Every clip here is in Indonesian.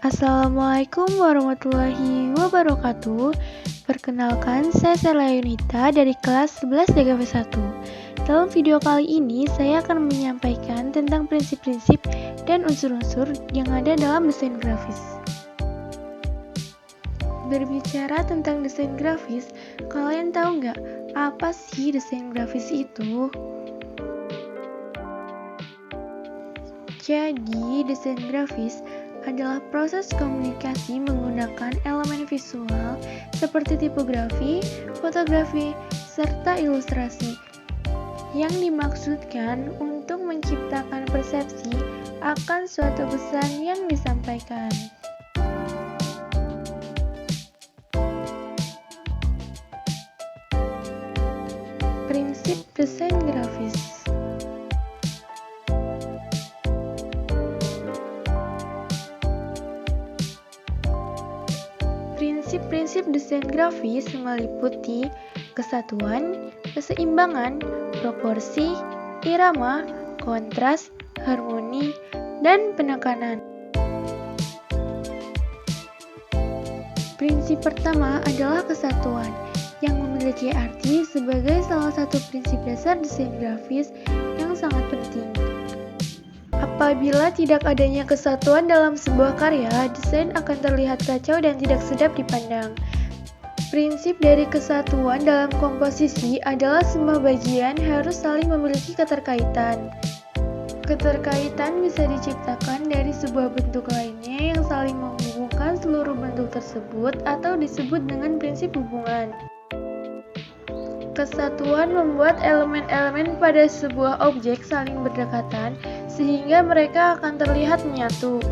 Assalamualaikum warahmatullahi wabarakatuh. Perkenalkan, saya Sela Yunita dari kelas 11 DKV 1. Dalam video kali ini, saya akan menyampaikan tentang prinsip-prinsip dan unsur-unsur yang ada dalam desain grafis. Berbicara tentang desain grafis, kalian tahu nggak apa sih desain grafis itu? Jadi, desain grafis adalah proses komunikasi menggunakan elemen visual seperti tipografi, fotografi, serta ilustrasi yang dimaksudkan untuk menciptakan persepsi akan suatu pesan yang disampaikan. Prinsip desain grafis. Prinsip-prinsip desain grafis meliputi kesatuan, keseimbangan, proporsi, irama, kontras, harmoni, dan penekanan. Prinsip pertama adalah kesatuan, yang memiliki arti sebagai salah satu prinsip dasar desain grafis yang sangat penting. Apabila tidak adanya kesatuan dalam sebuah karya, desain akan terlihat kacau dan tidak sedap dipandang. Prinsip dari kesatuan dalam komposisi adalah semua bagian harus saling memiliki keterkaitan. Keterkaitan bisa diciptakan dari sebuah bentuk lainnya yang saling menghubungkan seluruh bentuk tersebut atau disebut dengan prinsip hubungan. Kesatuan membuat elemen-elemen pada sebuah objek saling berdekatan sehingga mereka akan terlihat menyatu.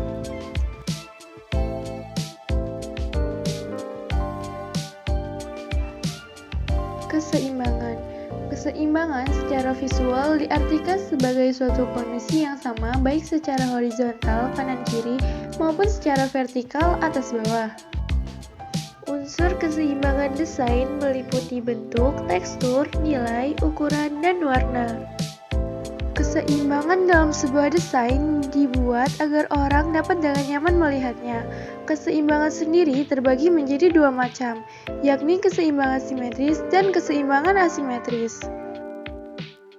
Keseimbangan. Keseimbangan secara visual diartikan sebagai suatu kondisi yang sama baik secara horizontal kanan-kiri maupun secara vertikal atas-bawah. Unsur keseimbangan desain meliputi bentuk, tekstur, nilai, ukuran, dan warna. Keseimbangan dalam sebuah desain dibuat agar orang dapat dengan nyaman melihatnya. Keseimbangan sendiri terbagi menjadi dua macam, yakni keseimbangan simetris dan keseimbangan asimetris.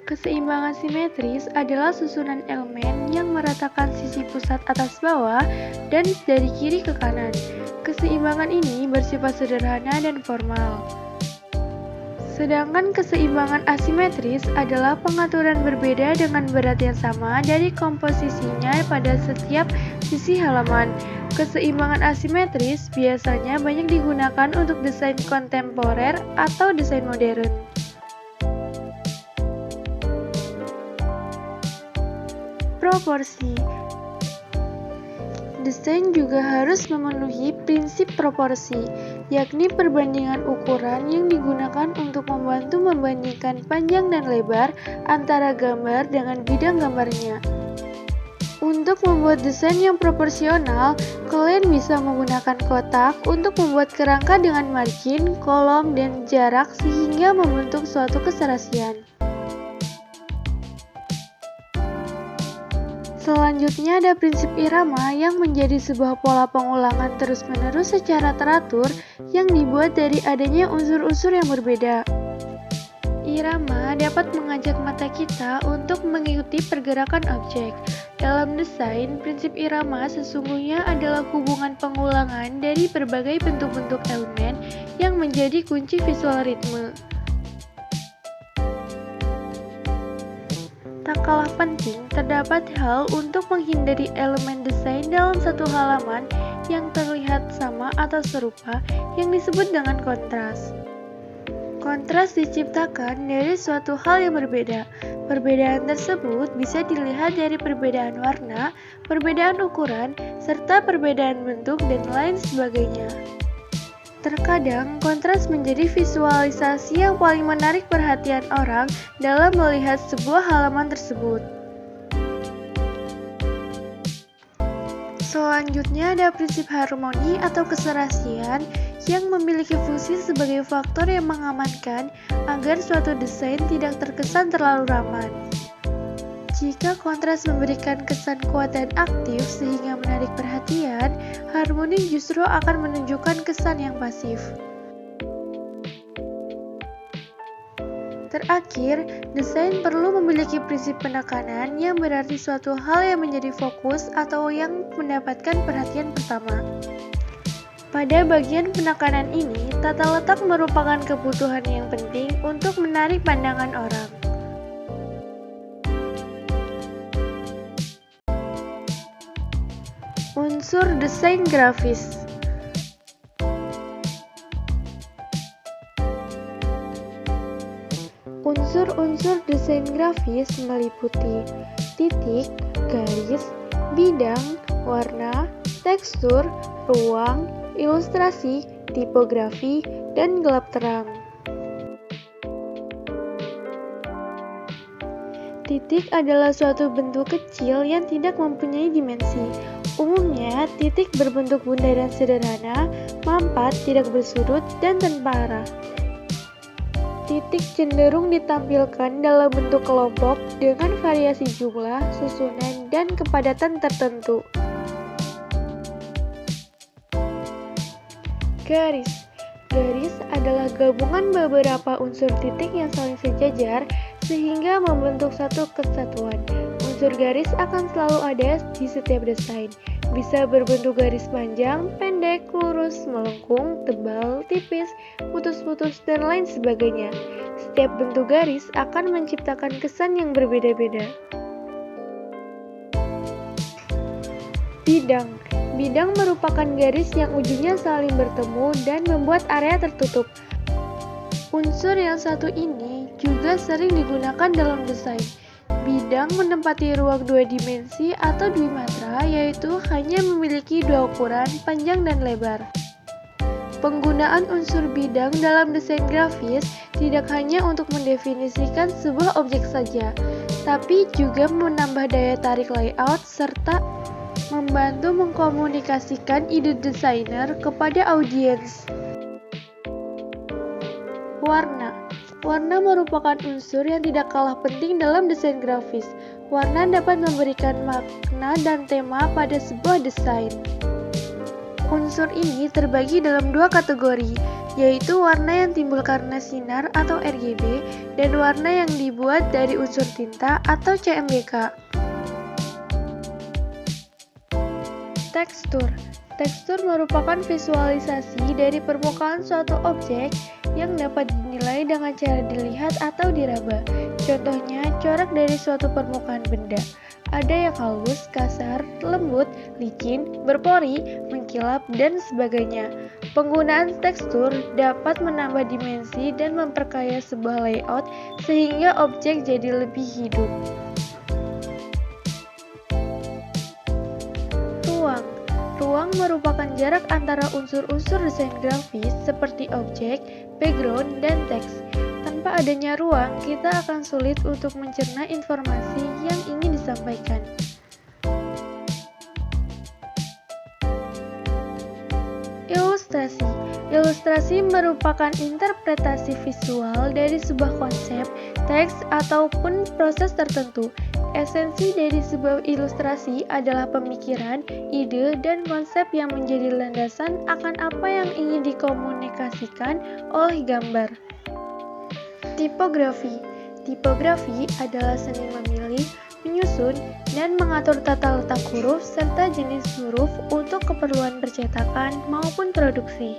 Keseimbangan simetris adalah susunan elemen yang meratakan sisi pusat atas bawah dan dari kiri ke kanan. Keseimbangan ini bersifat sederhana dan formal. Sedangkan keseimbangan asimetris adalah pengaturan berbeda dengan berat yang sama dari komposisinya pada setiap sisi halaman. Keseimbangan asimetris biasanya banyak digunakan untuk desain kontemporer atau desain modern. Proporsi. Desain juga harus memenuhi prinsip proporsi, yakni perbandingan ukuran yang digunakan untuk membantu membandingkan panjang dan lebar antara gambar dengan bidang gambarnya. Untuk membuat desain yang proporsional, kalian bisa menggunakan kotak untuk membuat kerangka dengan margin, kolom, dan jarak sehingga membentuk suatu keserasian. Selanjutnya ada prinsip irama yang menjadi sebuah pola pengulangan terus-menerus secara teratur yang dibuat dari adanya unsur-unsur yang berbeda. Irama dapat mengajak mata kita untuk mengikuti pergerakan objek. Dalam desain, prinsip irama sesungguhnya adalah hubungan pengulangan dari berbagai bentuk-bentuk elemen yang menjadi kunci visual ritme. Tak kalah penting, terdapat hal untuk menghindari elemen desain dalam satu halaman yang terlihat sama atau serupa yang disebut dengan kontras. Kontras diciptakan dari suatu hal yang berbeda. Perbedaan tersebut bisa dilihat dari perbedaan warna, perbedaan ukuran, serta perbedaan bentuk dan lain sebagainya. Terkadang, kontras menjadi visualisasi yang paling menarik perhatian orang dalam melihat sebuah halaman tersebut. Selanjutnya ada prinsip harmoni atau keserasian yang memiliki fungsi sebagai faktor yang mengamankan agar suatu desain tidak terkesan terlalu ramah. Jika kontras memberikan kesan kuat dan aktif sehingga menarik perhatian, harmoni justru akan menunjukkan kesan yang pasif. Terakhir, desain perlu memiliki prinsip penekanan yang berarti suatu hal yang menjadi fokus atau yang mendapatkan perhatian pertama. Pada bagian penekanan ini, tata letak merupakan kebutuhan yang penting untuk menarik pandangan orang. Unsur desain grafis. Unsur-unsur desain grafis meliputi titik, garis, bidang, warna, tekstur, ruang, ilustrasi, tipografi, dan gelap terang. Titik adalah suatu bentuk kecil yang tidak mempunyai dimensi. Umumnya, titik berbentuk bundaran sederhana, mampat, tidak bersudut, dan tanpa arah. Titik cenderung ditampilkan dalam bentuk kelompok dengan variasi jumlah, susunan, dan kepadatan tertentu. Garis. Garis adalah gabungan beberapa unsur titik yang saling sejajar sehingga membentuk satu kesatuan. Unsur garis akan selalu ada di setiap desain. Bisa berbentuk garis panjang, pendek, lurus, melengkung, tebal, tipis, putus-putus, dan lain sebagainya. Setiap bentuk garis akan menciptakan kesan yang berbeda-beda. Bidang. Bidang merupakan garis yang ujungnya saling bertemu dan membuat area tertutup. Unsur yang satu ini juga sering digunakan dalam desain. Bidang menempati ruang dua dimensi atau dwimatra, yaitu hanya memiliki dua ukuran, panjang dan lebar. Penggunaan unsur bidang dalam desain grafis tidak hanya untuk mendefinisikan sebuah objek saja, tapi juga menambah daya tarik layout serta membantu mengkomunikasikan ide desainer kepada audiens. Warna. Warna merupakan unsur yang tidak kalah penting dalam desain grafis. Warna dapat memberikan makna dan tema pada sebuah desain. Unsur ini terbagi dalam dua kategori, yaitu warna yang timbul karena sinar atau RGB dan warna yang dibuat dari unsur tinta atau CMYK. Tekstur. Tekstur merupakan visualisasi dari permukaan suatu objek yang dapat dinilai dengan cara dilihat atau diraba. Contohnya, corak dari suatu permukaan benda. Ada yang halus, kasar, lembut, licin, berpori, mengkilap, dan sebagainya. Penggunaan tekstur dapat menambah dimensi dan memperkaya sebuah layout sehingga objek jadi lebih hidup. Ruang. Ruang merupakan jarak antara unsur-unsur desain grafis seperti objek, background, dan teks. Tanpa adanya ruang, kita akan sulit untuk mencerna informasi yang ingin disampaikan. Ilustrasi. Ilustrasi merupakan interpretasi visual dari sebuah konsep, teks, ataupun proses tertentu. Esensi dari sebuah ilustrasi adalah pemikiran, ide, dan konsep yang menjadi landasan akan apa yang ingin dikomunikasikan oleh gambar. Tipografi. Tipografi adalah seni memilih, menyusun, dan mengatur tata letak huruf serta jenis huruf untuk keperluan percetakan maupun produksi.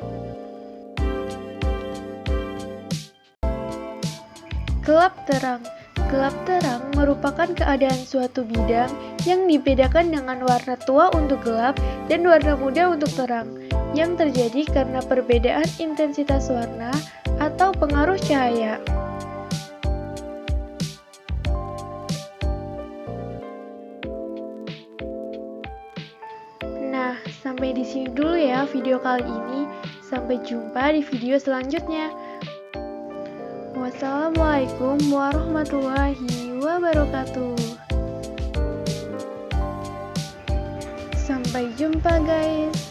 Gelap terang. Gelap terang merupakan keadaan suatu bidang yang dibedakan dengan warna tua untuk gelap dan warna muda untuk terang, yang terjadi karena perbedaan intensitas warna atau pengaruh cahaya. Nah, sampai di sini dulu ya video kali ini. Sampai jumpa di video selanjutnya. Wassalamualaikum warahmatullahi wabarakatuh. Sampai jumpa guys.